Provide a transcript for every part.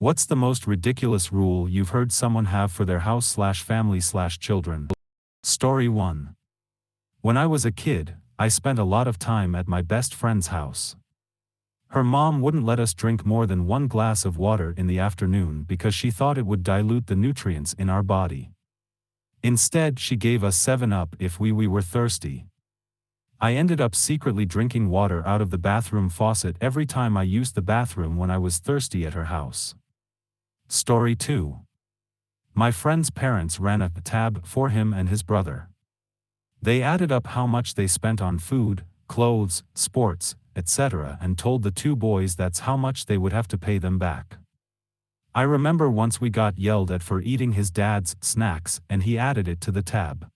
What's the most ridiculous rule you've heard someone have for their house/family/children? Story 1. When I was a kid, I spent a lot of time at my best friend's house. Her mom wouldn't let us drink more than 1 glass of water in the afternoon because she thought it would dilute the nutrients in our body. Instead, she gave us 7-Up if we were thirsty. I ended up secretly drinking water out of the bathroom faucet every time I used the bathroom when I was thirsty at her house. Story 2. My friend's parents ran a tab for him and his brother. They added up how much they spent on food, clothes, sports, etc., and told the 2 boys that's how much they would have to pay them back. I remember once we got yelled at for eating his dad's snacks and he added it to the tab.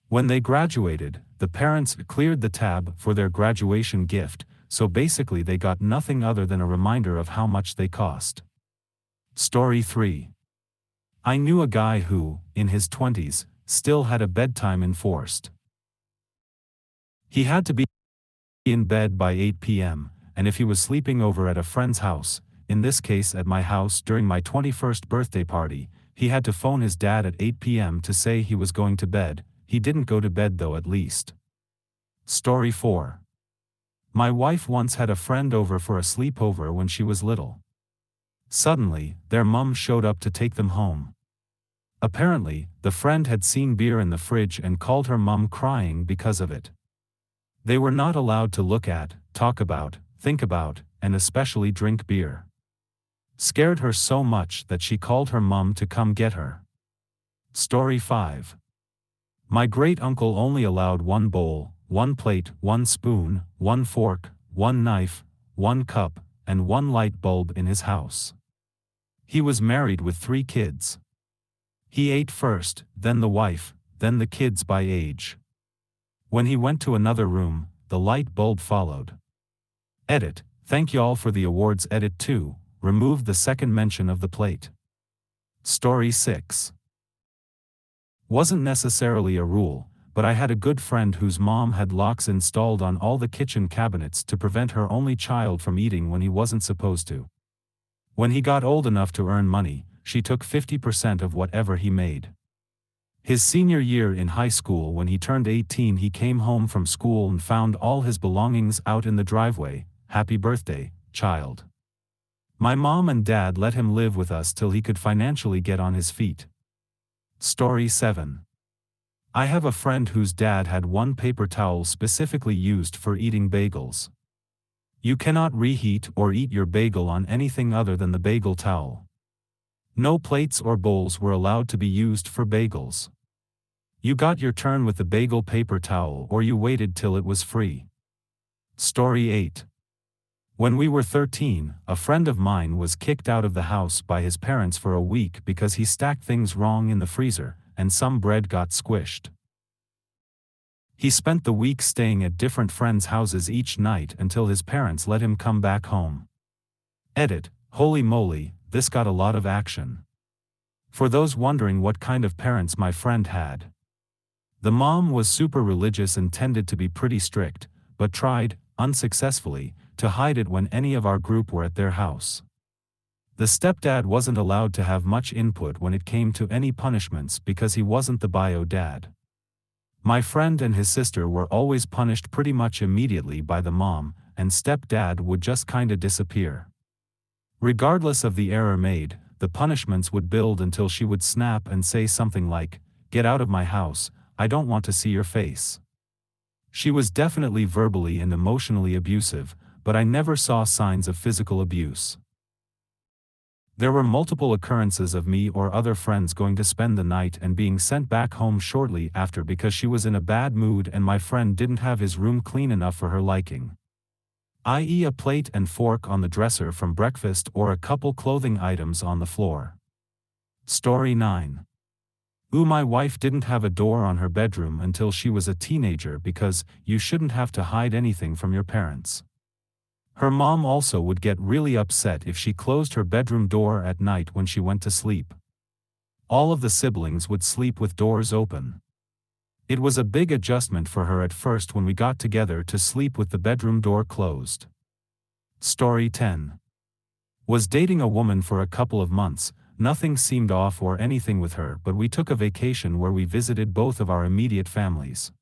When they graduated, the parents cleared the tab for their graduation gift, so basically they got nothing other than a reminder of how much they cost. Story 3. I knew a guy who, in his 20s, still had a bedtime enforced. He had to be in bed by 8 p.m., and if he was sleeping over at a friend's house, in this case at my house during my 21st birthday party, he had to phone his dad at 8 p.m. to say he was going to bed. He didn't go to bed though at least. Story 4. My wife once had a friend over for a sleepover when she was little. Suddenly, their mum showed up to take them home. Apparently, the friend had seen beer in the fridge and called her mum crying because of it. They were not allowed to look at, talk about, think about, and especially drink beer. Scared her so much that she called her mum to come get her. Story 5. My great-uncle only allowed 1 bowl, 1 plate, 1 spoon, 1 fork, 1 knife, 1 cup, and 1 light bulb in his house. He was married with 3 kids. He ate first, then the wife, then the kids by age. When he went to another room, the light bulb followed. Edit, thank y'all for the awards. Edit 2, removed the second mention of the plate. Story 6. Wasn't necessarily a rule, but I had a good friend whose mom had locks installed on all the kitchen cabinets to prevent her only child from eating when he wasn't supposed to. When he got old enough to earn money, she took 50% of whatever he made. His senior year in high school, when he turned 18, he came home from school and found all his belongings out in the driveway. Happy birthday, child. My mom and dad let him live with us till he could financially get on his feet. Story 7. I have a friend whose dad had 1 paper towel specifically used for eating bagels. You cannot reheat or eat your bagel on anything other than the bagel towel. No plates or bowls were allowed to be used for bagels. You got your turn with the bagel paper towel or you waited till it was free. Story 8. When we were 13, a friend of mine was kicked out of the house by his parents for a week because he stacked things wrong in the freezer, and some bread got squished. He spent the week staying at different friends' houses each night until his parents let him come back home. Edit, holy moly, this got a lot of action. For those wondering what kind of parents my friend had. The mom was super religious and tended to be pretty strict, but tried, unsuccessfully, to hide it when any of our group were at their house. The stepdad wasn't allowed to have much input when it came to any punishments because he wasn't the bio dad. My friend and his sister were always punished pretty much immediately by the mom, and stepdad would just kinda disappear. Regardless of the error made, the punishments would build until she would snap and say something like, "Get out of my house, I don't want to see your face." She was definitely verbally and emotionally abusive, but I never saw signs of physical abuse. There were multiple occurrences of me or other friends going to spend the night and being sent back home shortly after because she was in a bad mood and my friend didn't have his room clean enough for her liking. I.e. a plate and fork on the dresser from breakfast or a couple clothing items on the floor. Story 9. My wife didn't have a door on her bedroom until she was a teenager because you shouldn't have to hide anything from your parents. Her mom also would get really upset if she closed her bedroom door at night when she went to sleep. All of the siblings would sleep with doors open. It was a big adjustment for her at first when we got together to sleep with the bedroom door closed. Story 10. Was dating a woman for a couple of months. Nothing seemed off or anything with her, but we took a vacation where we visited both of our immediate families.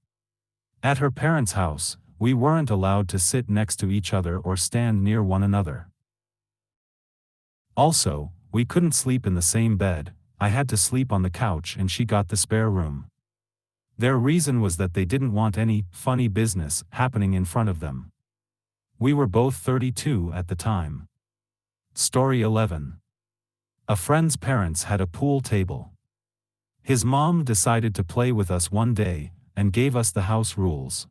At her parents' house, we weren't allowed to sit next to each other or stand near one another. Also, we couldn't sleep in the same bed. I had to sleep on the couch and she got the spare room. Their reason was that they didn't want any funny business happening in front of them. We were both 32 at the time. Story 11. A friend's parents had a pool table. His mom decided to play with us one day, and gave us the house rules.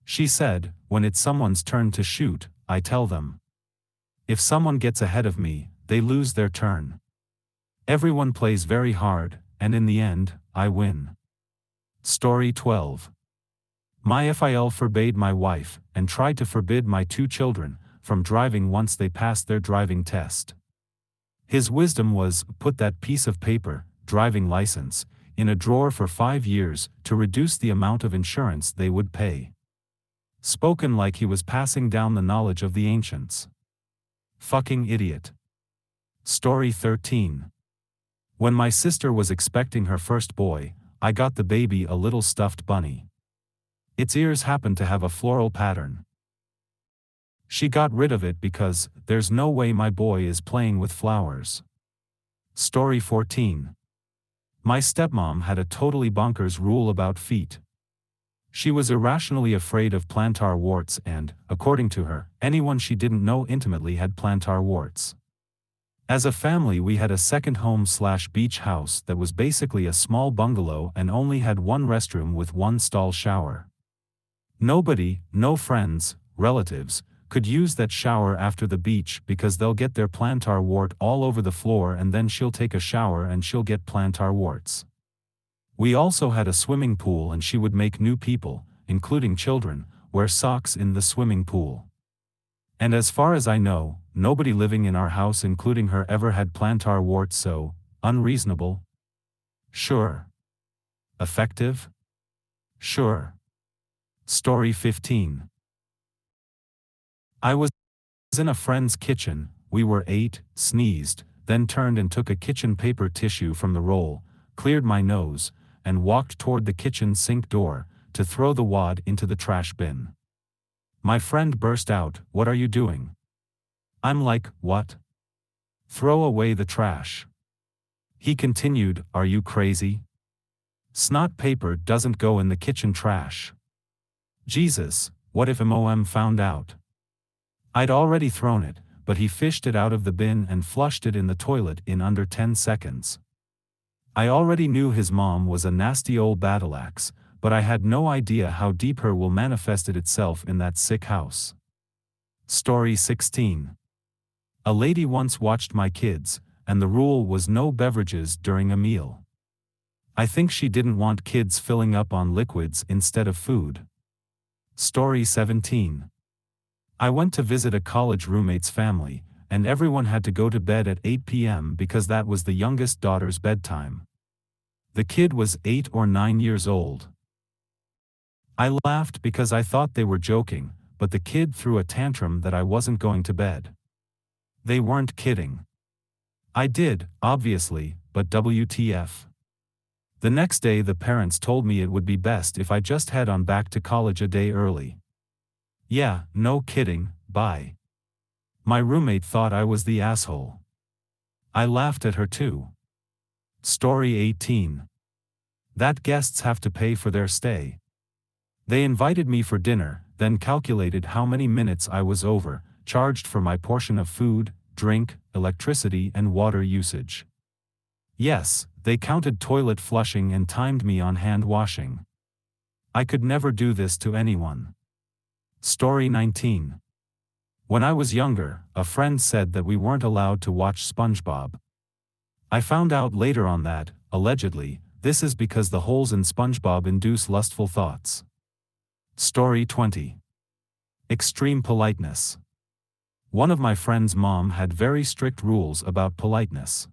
She said, when it's someone's turn to shoot, I tell them. If someone gets ahead of me, they lose their turn. Everyone plays very hard, and in the end, I win. Story 12. My FIL forbade my wife, and tried to forbid my 2 children, from driving once they passed their driving test. His wisdom was, put that piece of paper, driving license, in a drawer for 5 years, to reduce the amount of insurance they would pay. Spoken like he was passing down the knowledge of the ancients. Fucking idiot. Story 13. When my sister was expecting her first boy, I got the baby a little stuffed bunny. Its ears happened to have a floral pattern. She got rid of it because, there's no way my boy is playing with flowers. Story 14. My stepmom had a totally bonkers rule about feet. She was irrationally afraid of plantar warts and, according to her, anyone she didn't know intimately had plantar warts. As a family we had a second home/beach house that was basically a small bungalow and only had one restroom with one stall shower. Nobody, no friends, relatives, could use that shower after the beach because they'll get their plantar wart all over the floor and then she'll take a shower and she'll get plantar warts. We also had a swimming pool and she would make new people, including children, wear socks in the swimming pool. And as far as I know, nobody living in our house including her ever had plantar warts, so, unreasonable? Sure. Effective? Sure. Story 15. I was in a friend's kitchen, we were 8, sneezed, then turned and took a kitchen paper tissue from the roll, cleared my nose, and walked toward the kitchen sink door, to throw the wad into the trash bin. My friend burst out, "What are you doing?" I'm like, "What?" "Throw away the trash." He continued, "Are you crazy? Snot paper doesn't go in the kitchen trash. Jesus, what if MOM found out?" I'd already thrown it, but he fished it out of the bin and flushed it in the toilet in under 10 seconds. I already knew his mom was a nasty old battle axe, but I had no idea how deep her will manifested itself in that sick house. Story 16. A lady once watched my kids, and the rule was no beverages during a meal. I think she didn't want kids filling up on liquids instead of food. Story 17. I went to visit a college roommate's family, and everyone had to go to bed at 8 p.m. because that was the youngest daughter's bedtime. The kid was 8 or 9 years old. I laughed because I thought they were joking, but the kid threw a tantrum that I wasn't going to bed. They weren't kidding. I did, obviously, but WTF. The next day the parents told me it would be best if I just head on back to college a day early. Yeah, no kidding, bye. My roommate thought I was the asshole. I laughed at her too. Story 18. That guests have to pay for their stay. They invited me for dinner, then calculated how many minutes I was over, charged for my portion of food, drink, electricity and water usage. Yes, they counted toilet flushing and timed me on hand washing. I could never do this to anyone. Story 19. When I was younger, a friend said that we weren't allowed to watch SpongeBob. I found out later on that, allegedly, this is because the holes in SpongeBob induce lustful thoughts. Story 20. Extreme politeness. One of my friend's mom had very strict rules about politeness.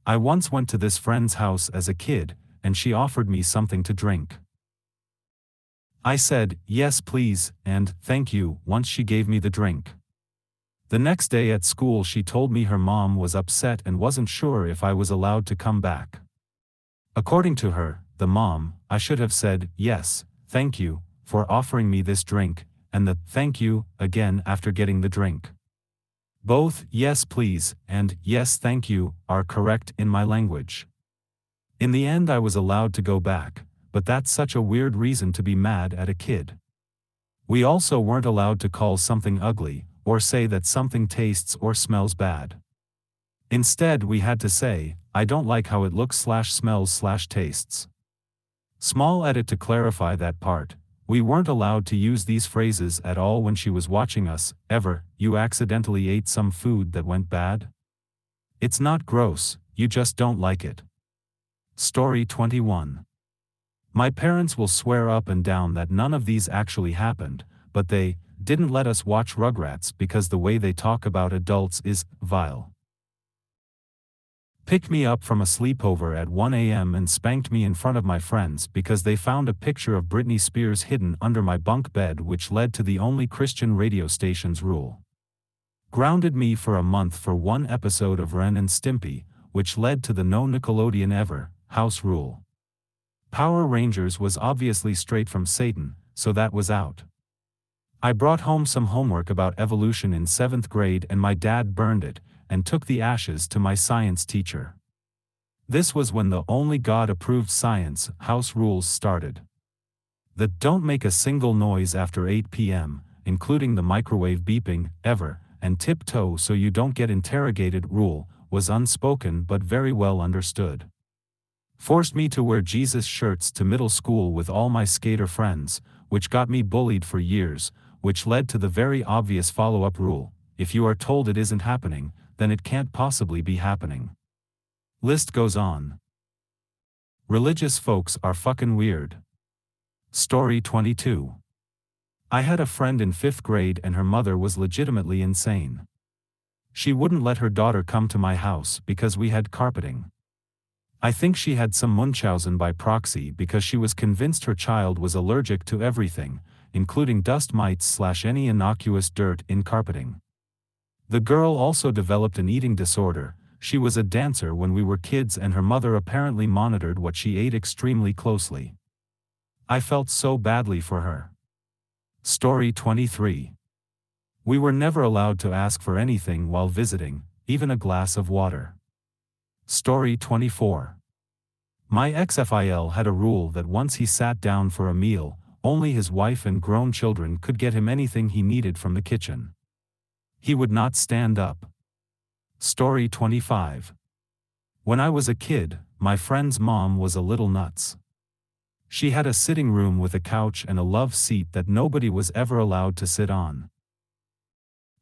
I once went to this friend's house as a kid, and she offered me something to drink. I said, "Yes please," and "Thank you," once she gave me the drink. The next day at school she told me her mom was upset and wasn't sure if I was allowed to come back. According to her, the mom, I should have said, yes, thank you, for offering me this drink, and the thank you, again after getting the drink. Both yes please and yes thank you are correct in my language. In the end I was allowed to go back, but that's such a weird reason to be mad at a kid. We also weren't allowed to call something ugly, or say that something tastes or smells bad. Instead we had to say, I don't like how it looks/smells/tastes. Small edit to clarify that part, we weren't allowed to use these phrases at all when she was watching us, ever. You accidentally ate some food that went bad? It's not gross, you just don't like it. Story 21. My parents will swear up and down that none of these actually happened, but they didn't let us watch Rugrats because the way they talk about adults is vile. Picked me up from a sleepover at 1 a.m. and spanked me in front of my friends because they found a picture of Britney Spears hidden under my bunk bed, which led to the only Christian radio station's rule. Grounded me for a month for one episode of Ren and Stimpy, which led to the no Nickelodeon ever house rule. Power Rangers was obviously straight from Satan, so that was out. I brought home some homework about evolution in 7th grade and my dad burned it, and took the ashes to my science teacher. This was when the only God-approved science house rules started. The don't make a single noise after 8 p.m., including the microwave beeping, ever, and tiptoe so you don't get interrogated rule, was unspoken but very well understood. Forced me to wear Jesus shirts to middle school with all my skater friends, which got me bullied for years, which led to the very obvious follow-up rule, if you are told it isn't happening, then it can't possibly be happening. List goes on. Religious folks are fucking weird. Story 22. I had a friend in 5th grade and her mother was legitimately insane. She wouldn't let her daughter come to my house because we had carpeting. I think she had some Munchausen by proxy because she was convinced her child was allergic to everything, including dust mites/any innocuous dirt in carpeting. The girl also developed an eating disorder. She was a dancer when we were kids and her mother apparently monitored what she ate extremely closely. I felt so badly for her. Story 23. We were never allowed to ask for anything while visiting, even a glass of water. Story 24. My ex-FIL had a rule that once he sat down for a meal, only his wife and grown children could get him anything he needed from the kitchen. He would not stand up. Story 25. When I was a kid, my friend's mom was a little nuts. She had a sitting room with a couch and a love seat that nobody was ever allowed to sit on.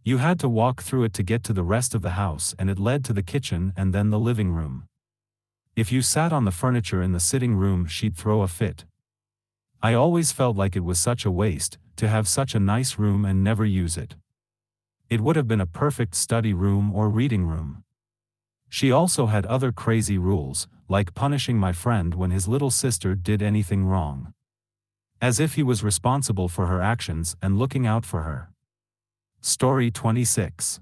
You had to walk through it to get to the rest of the house, and it led to the kitchen and then the living room. If you sat on the furniture in the sitting room, she'd throw a fit. I always felt like it was such a waste to have such a nice room and never use it. It would have been a perfect study room or reading room. She also had other crazy rules, like punishing my friend when his little sister did anything wrong. As if he was responsible for her actions and looking out for her. Story 26.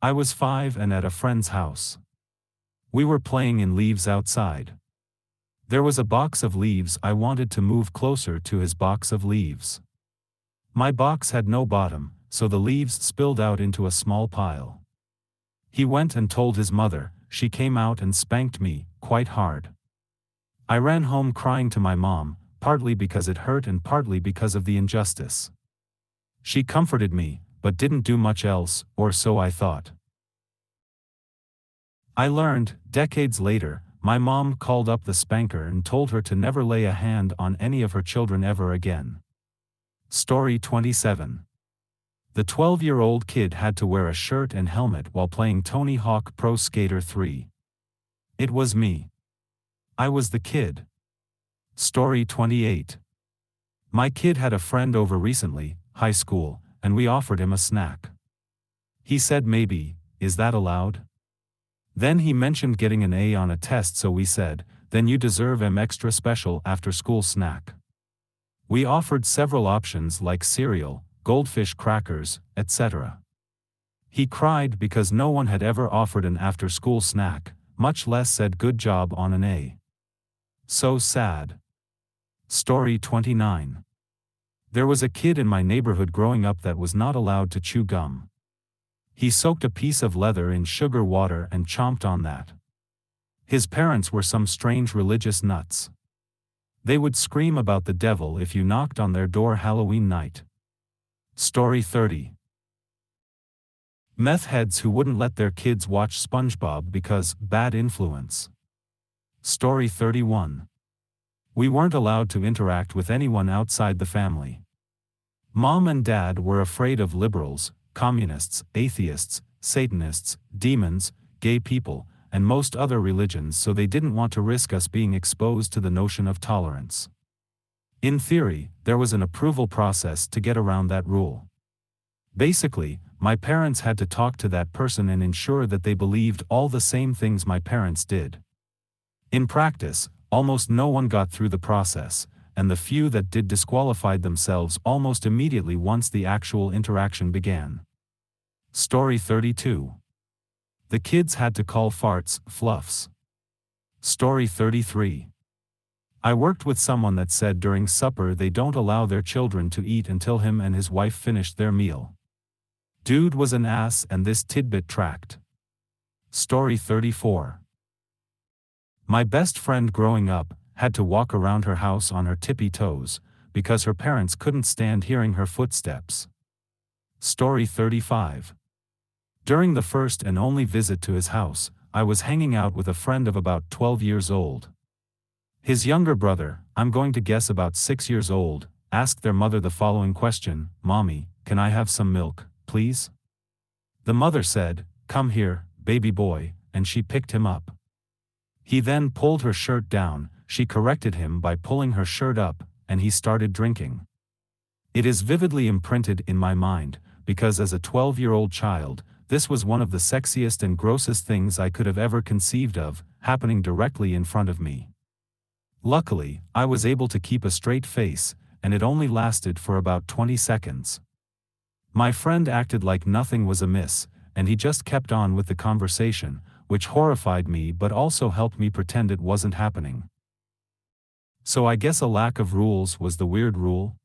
I was 5 and at a friend's house. We were playing in leaves outside. There was a box of leaves. I wanted to move closer to his box of leaves. My box had no bottom, so the leaves spilled out into a small pile. He went and told his mother. She came out and spanked me, quite hard. I ran home crying to my mom, partly because it hurt and partly because of the injustice. She comforted me, but didn't do much else, or so I thought. I learned, decades later, my mom called up the spanker and told her to never lay a hand on any of her children ever again. Story 27. The 12-year-old kid had to wear a shirt and helmet while playing Tony Hawk Pro Skater 3. It was me. I was the kid. Story 28. My kid had a friend over recently, high school, and we offered him a snack. He said maybe, is that allowed? Then he mentioned getting an A on a test, so we said, then you deserve an extra special after-school snack. We offered several options like cereal, goldfish crackers, etc. He cried because no one had ever offered an after-school snack, much less said good job on an A. So sad. Story 29. There was a kid in my neighborhood growing up that was not allowed to chew gum. He soaked a piece of leather in sugar water and chomped on that. His parents were some strange religious nuts. They would scream about the devil if you knocked on their door Halloween night. Story 30. Meth heads who wouldn't let their kids watch SpongeBob because bad influence. Story 31. We weren't allowed to interact with anyone outside the family. Mom and Dad were afraid of liberals, communists, atheists, Satanists, demons, gay people, and most other religions, so they didn't want to risk us being exposed to the notion of tolerance. In theory, there was an approval process to get around that rule. Basically, my parents had to talk to that person and ensure that they believed all the same things my parents did. In practice, almost no one got through the process, and the few that did disqualified themselves almost immediately once the actual interaction began. Story 32. The kids had to call farts fluffs. Story 33. I worked with someone that said during supper they don't allow their children to eat until him and his wife finished their meal. Dude was an ass and this tidbit tracked. Story 34. My best friend growing up had to walk around her house on her tippy toes, because her parents couldn't stand hearing her footsteps. Story 35. During the first and only visit to his house, I was hanging out with a friend of about 12 years old. His younger brother, I'm going to guess about 6 years old, asked their mother the following question: "Mommy, can I have some milk, please?" The mother said, "Come here, baby boy," and she picked him up. He then pulled her shirt down, she corrected him by pulling her shirt up, and he started drinking. It is vividly imprinted in my mind, because as a 12-year-old child, this was one of the sexiest and grossest things I could have ever conceived of, happening directly in front of me. Luckily, I was able to keep a straight face, and it only lasted for about 20 seconds. My friend acted like nothing was amiss, and he just kept on with the conversation, which horrified me but also helped me pretend it wasn't happening. So I guess a lack of rules was the weird rule?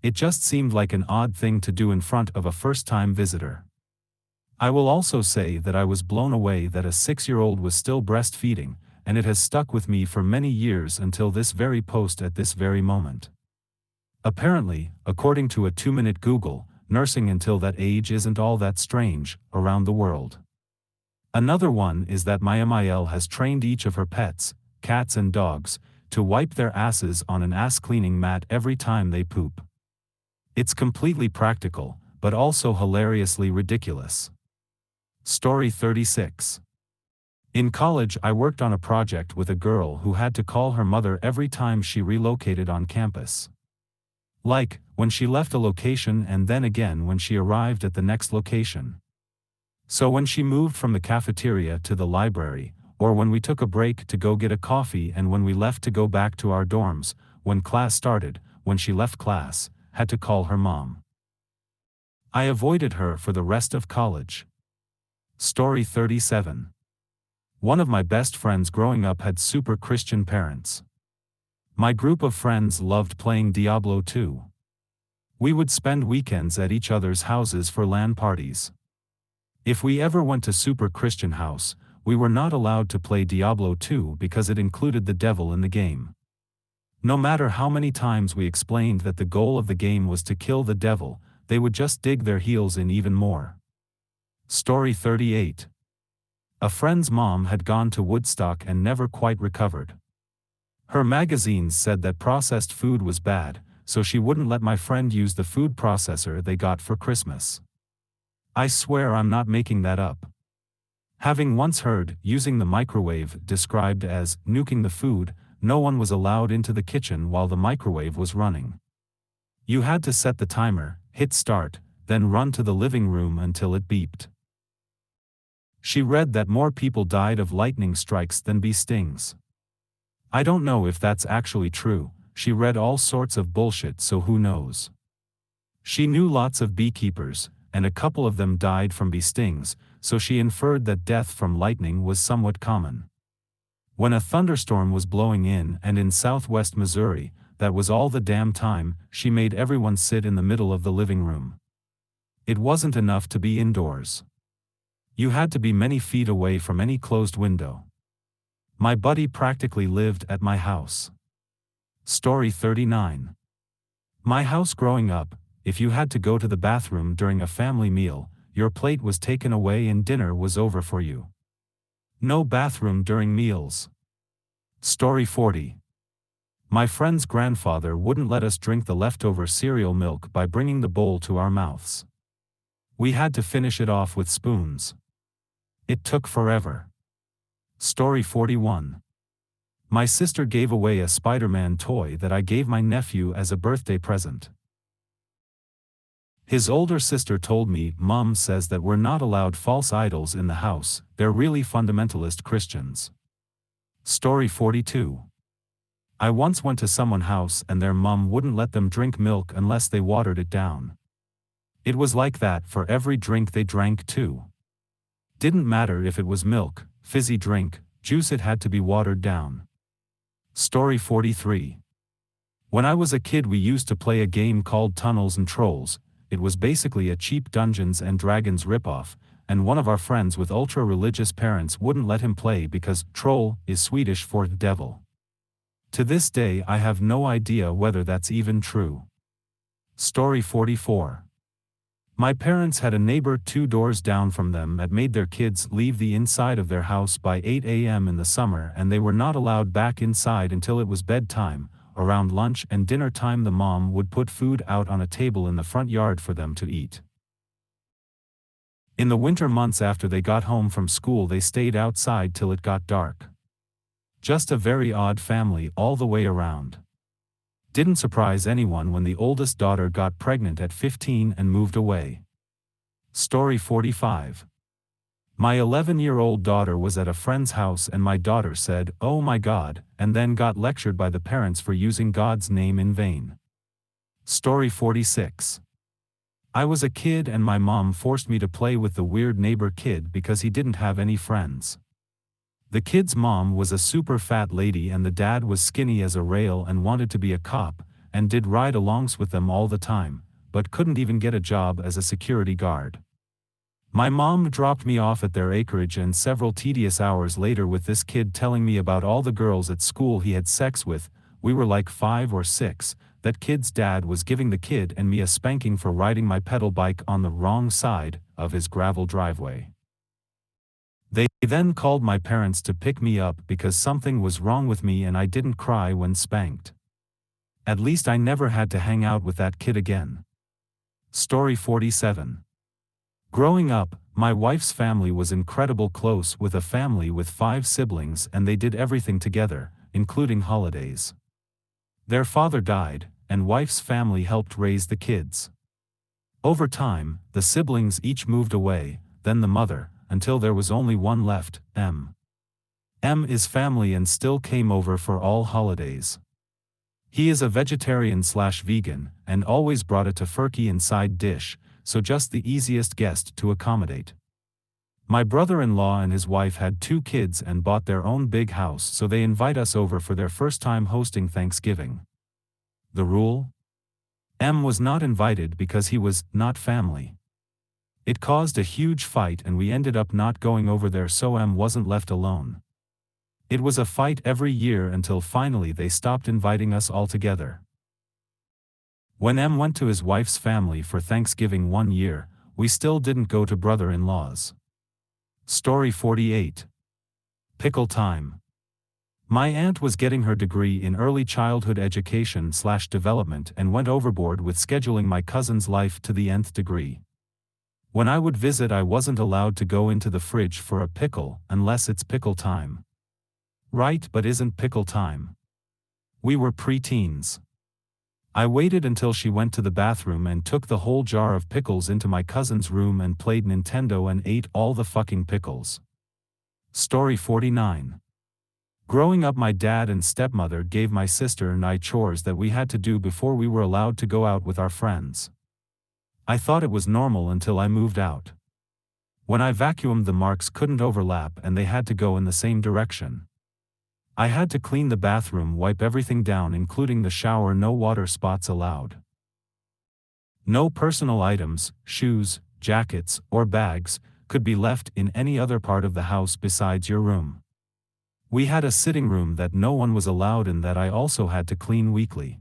It just seemed like an odd thing to do in front of a first-time visitor. I will also say that I was blown away that a 6-year-old was still breastfeeding, and it has stuck with me for many years until this very post at this very moment. Apparently, according to a 2-minute Google, nursing until that age isn't all that strange around the world. Another one is that my MIL has trained each of her pets, cats and dogs, to wipe their asses on an ass cleaning mat every time they poop. It's completely practical, but also hilariously ridiculous. Story 36. In college I worked on a project with a girl who had to call her mother every time she relocated on campus. Like, when she left a location and then again when she arrived at the next location. So when she moved from the cafeteria to the library, or when we took a break to go get a coffee, and when we left to go back to our dorms, when class started, when she left class, had to call her mom. I avoided her for the rest of college. Story 37. One of my best friends growing up had super Christian parents. My group of friends loved playing Diablo 2. We would spend weekends at each other's houses for LAN parties. If we ever went to super Christian house, we were not allowed to play Diablo 2 because it included the devil in the game. No matter how many times we explained that the goal of the game was to kill the devil, they would just dig their heels in even more. Story 38. A friend's mom had gone to Woodstock and never quite recovered. Her magazines said that processed food was bad, so she wouldn't let my friend use the food processor they got for Christmas. I swear I'm not making that up. Having once heard using the microwave described as nuking the food, no one was allowed into the kitchen while the microwave was running. You had to set the timer, hit start, then run to the living room until it beeped. She read that more people died of lightning strikes than bee stings. I don't know if that's actually true. She read all sorts of bullshit, so who knows. She knew lots of beekeepers, and a couple of them died from bee stings, so she inferred that death from lightning was somewhat common. When a thunderstorm was blowing in and in southwest Missouri, that was all the damn time, she made everyone sit in the middle of the living room. It wasn't enough to be indoors. You had to be many feet away from any closed window. My buddy practically lived at my house. Story 39. My house growing up, if you had to go to the bathroom during a family meal, your plate was taken away and dinner was over for you. No bathroom during meals. Story 40. My friend's grandfather wouldn't let us drink the leftover cereal milk by bringing the bowl to our mouths. We had to finish it off with spoons. It took forever. Story 41. My sister gave away a Spider-Man toy that I gave my nephew as a birthday present. His older sister told me, "Mom says that we're not allowed false idols in the house, they're really fundamentalist Christians." Story 42. I once went to someone's house and their mom wouldn't let them drink milk unless they watered it down. It was like that for every drink they drank too. Didn't matter if it was milk, fizzy drink, juice, it had to be watered down. Story 43. When I was a kid we used to play a game called Tunnels and Trolls. It was basically a cheap Dungeons and Dragons ripoff, and one of our friends with ultra-religious parents wouldn't let him play because troll is Swedish for devil. To this day I have no idea whether that's even true. Story 44. My parents had a neighbor 2 doors down from them that made their kids leave the inside of their house by 8 a.m. in the summer, and they were not allowed back inside until it was bedtime. Around lunch and dinner time the mom would put food out on a table in the front yard for them to eat. In the winter months after they got home from school they stayed outside till it got dark. Just a very odd family all the way around. Didn't surprise anyone when the oldest daughter got pregnant at 15 and moved away. Story 45. My 11-year-old daughter was at a friend's house and my daughter said, "Oh my God," and then got lectured by the parents for using God's name in vain. Story 46. I was a kid and my mom forced me to play with the weird neighbor kid because he didn't have any friends. The kid's mom was a super fat lady and the dad was skinny as a rail and wanted to be a cop, and did ride-alongs with them all the time, but couldn't even get a job as a security guard. My mom dropped me off at their acreage and several tedious hours later with this kid telling me about all the girls at school he had sex with. We were like 5 or 6, that kid's dad was giving the kid and me a spanking for riding my pedal bike on the wrong side of his gravel driveway. They then called my parents to pick me up because something was wrong with me and I didn't cry when spanked. At least I never had to hang out with that kid again. Story 47. Growing up, my wife's family was incredibly close with a family with 5 siblings and they did everything together, including holidays. Their father died, and wife's family helped raise the kids. Over time, the siblings each moved away, then the mother, until there was only one left, M. M is family and still came over for all holidays. He is a vegetarian/vegan, and always brought a tofurkey and side dish, so just the easiest guest to accommodate. My brother-in-law and his wife had 2 kids and bought their own big house, so they invite us over for their first time hosting Thanksgiving. The rule? M was not invited because he was not family. It caused a huge fight and we ended up not going over there so M wasn't left alone. It was a fight every year until finally they stopped inviting us altogether. When M went to his wife's family for Thanksgiving one year, we still didn't go to brother-in-law's. Story 48. Pickle time. My aunt was getting her degree in early childhood education/development and went overboard with scheduling my cousin's life to the nth degree. When I would visit I wasn't allowed to go into the fridge for a pickle unless it's pickle time. Right, but isn't pickle time? We were pre-teens. I waited until she went to the bathroom and took the whole jar of pickles into my cousin's room and played Nintendo and ate all the fucking pickles. Story 49. Growing up my dad and stepmother gave my sister and I chores that we had to do before we were allowed to go out with our friends. I thought it was normal until I moved out. When I vacuumed, the marks couldn't overlap and they had to go in the same direction. I had to clean the bathroom, wipe everything down including the shower, no water spots allowed. No personal items, shoes, jackets, or bags, could be left in any other part of the house besides your room. We had a sitting room that no one was allowed in that I also had to clean weekly.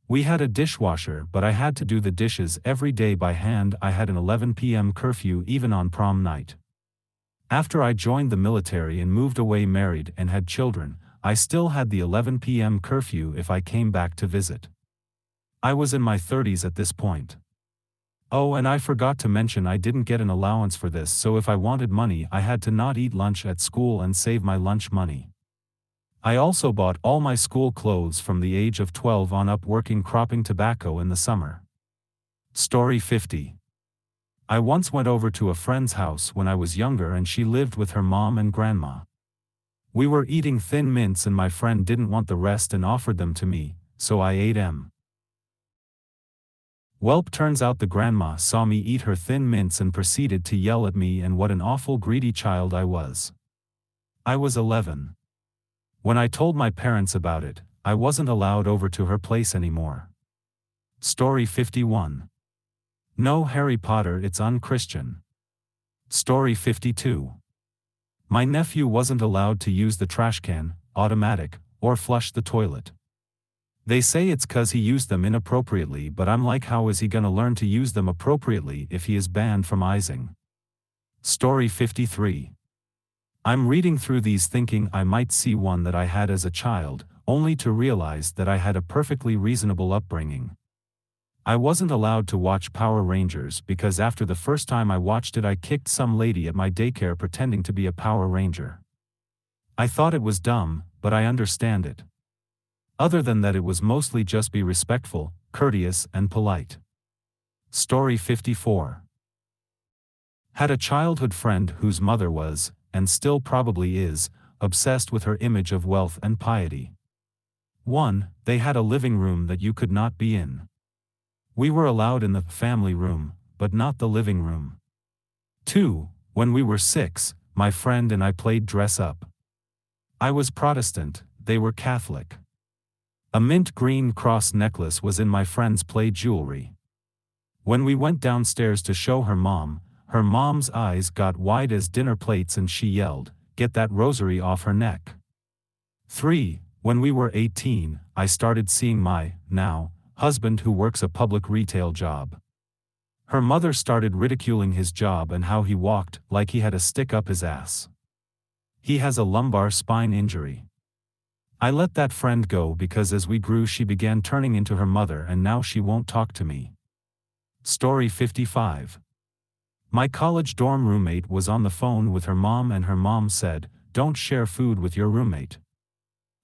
We had a dishwasher, but I had to do the dishes every day by hand. I had an 11 p.m. curfew even on prom night. After I joined the military and moved away married and had children, I still had the 11 p.m. curfew if I came back to visit. I was in my 30s at this point. Oh, and I forgot to mention I didn't get an allowance for this, so if I wanted money I had to not eat lunch at school and save my lunch money. I also bought all my school clothes from the age of 12 on up, working cropping tobacco in the summer. Story 50. I once went over to a friend's house when I was younger and she lived with her mom and grandma. We were eating Thin Mints and my friend didn't want the rest and offered them to me, so I ate them. Welp, turns out the grandma saw me eat her Thin Mints and proceeded to yell at me, and what an awful greedy child I was. I was 11. When I told my parents about it, I wasn't allowed over to her place anymore. Story 51. No Harry Potter, it's unchristian. Story 52. My nephew wasn't allowed to use the trash can, automatic, or flush the toilet. They say it's 'cause he used them inappropriately, but I'm like, how is he gonna learn to use them appropriately if he is banned from izing? Story 53. I'm reading through these thinking I might see one that I had as a child, only to realize that I had a perfectly reasonable upbringing. I wasn't allowed to watch Power Rangers because after the first time I watched it I kicked some lady at my daycare pretending to be a Power Ranger. I thought it was dumb, but I understand it. Other than that, it was mostly just be respectful, courteous, and polite. Story 54. Had a childhood friend whose mother was, and still probably is, obsessed with her image of wealth and piety. 1. They had a living room that you could not be in. We were allowed in the family room, but not the living room. 2. When we were 6, my friend and I played dress up. I was Protestant, they were Catholic. A mint green cross necklace was in my friend's play jewelry. When we went downstairs to show her mom's eyes got wide as dinner plates and she yelled, "Get that rosary off her neck." 3. When we were 18, I started seeing my, now, husband who works a public retail job. Her mother started ridiculing his job and how he walked like he had a stick up his ass. He has a lumbar spine injury. I let that friend go because as we grew she began turning into her mother and now she won't talk to me. Story 55. My college dorm roommate was on the phone with her mom and her mom said, "Don't share food with your roommate."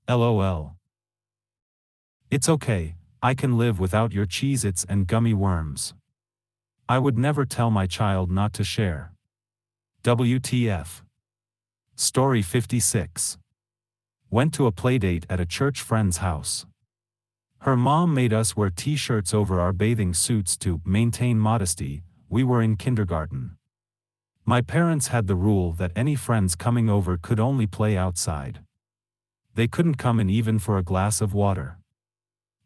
LOL. It's okay, I can live without your Cheez-Its and gummy worms. I would never tell my child not to share. WTF. Story 56. Went to a playdate at a church friend's house. Her mom made us wear t-shirts over our bathing suits to maintain modesty. We were in kindergarten. My parents had the rule that any friends coming over could only play outside. They couldn't come in even for a glass of water.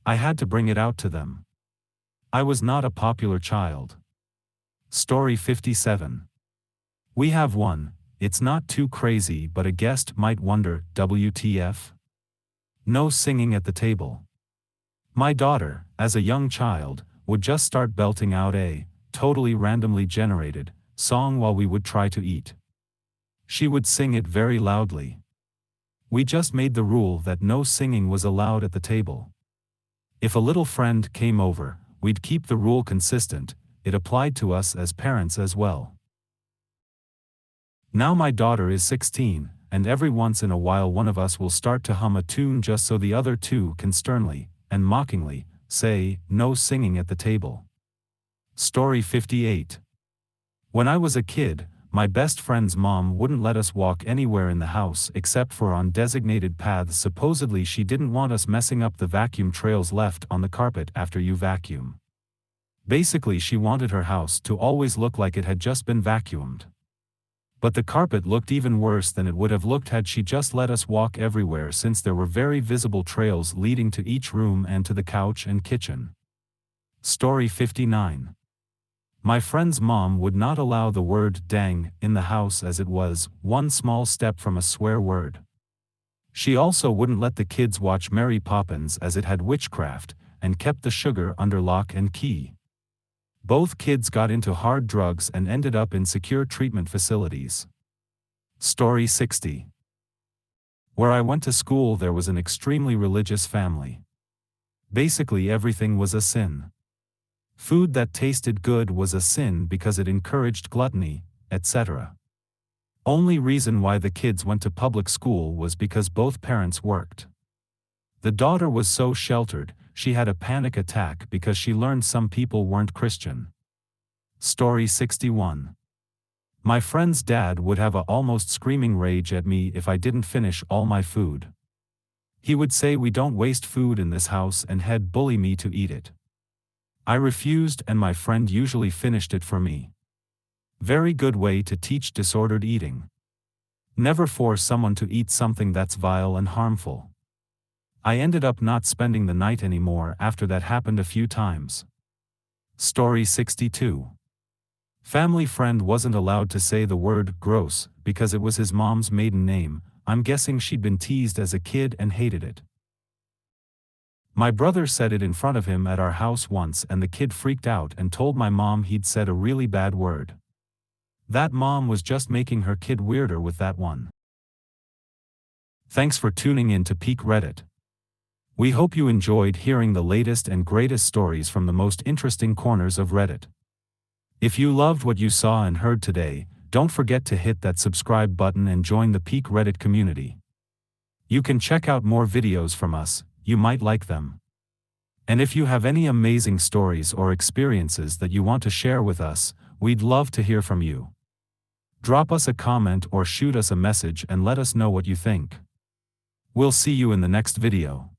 I had to bring it out to them. I was not a popular child. Story 57. We have one. It's not too crazy, but a guest might wonder, WTF? No singing at the table. My daughter, as a young child, would just start belting out a, totally randomly generated, song while we would try to eat. She would sing it very loudly. We just made the rule that no singing was allowed at the table. If a little friend came over, we'd keep the rule consistent. It applied to us as parents as well. Now my daughter is 16, and every once in a while one of us will start to hum a tune just so the other two can sternly, and mockingly, say, "No singing at the table." Story 58. When I was a kid, my best friend's mom wouldn't let us walk anywhere in the house except for on designated paths. Supposedly she didn't want us messing up the vacuum trails left on the carpet after you vacuum. Basically, she wanted her house to always look like it had just been vacuumed. But the carpet looked even worse than it would have looked had she just let us walk everywhere, since there were very visible trails leading to each room and to the couch and kitchen. Story 59. My friend's mom would not allow the word dang in the house, as it was one small step from a swear word. She also wouldn't let the kids watch Mary Poppins, as it had witchcraft, and kept the sugar under lock and key. Both kids got into hard drugs and ended up in secure treatment facilities. Story 60. Where I went to school, there was an extremely religious family. Basically, everything was a sin. Food that tasted good was a sin because it encouraged gluttony, etc. Only reason why the kids went to public school was because both parents worked. The daughter was so sheltered, she had a panic attack because she learned some people weren't Christian. Story 61. My friend's dad would have a almost screaming rage at me if I didn't finish all my food. He would say, "We don't waste food in this house," and he'd bully me to eat it. I refused, and my friend usually finished it for me. Very good way to teach disordered eating. Never force someone to eat something that's vile and harmful. I ended up not spending the night anymore after that happened a few times. Story 62. Family friend wasn't allowed to say the word gross because it was his mom's maiden name. I'm guessing she'd been teased as a kid and hated it. My brother said it in front of him at our house once, and the kid freaked out and told my mom he'd said a really bad word. That mom was just making her kid weirder with that one. Thanks for tuning in to Peak Reddit. We hope you enjoyed hearing the latest and greatest stories from the most interesting corners of Reddit. If you loved what you saw and heard today, don't forget to hit that subscribe button and join the Peak Reddit community. You can check out more videos from us, you might like them. And if you have any amazing stories or experiences that you want to share with us, we'd love to hear from you. Drop us a comment or shoot us a message and let us know what you think. We'll see you in the next video.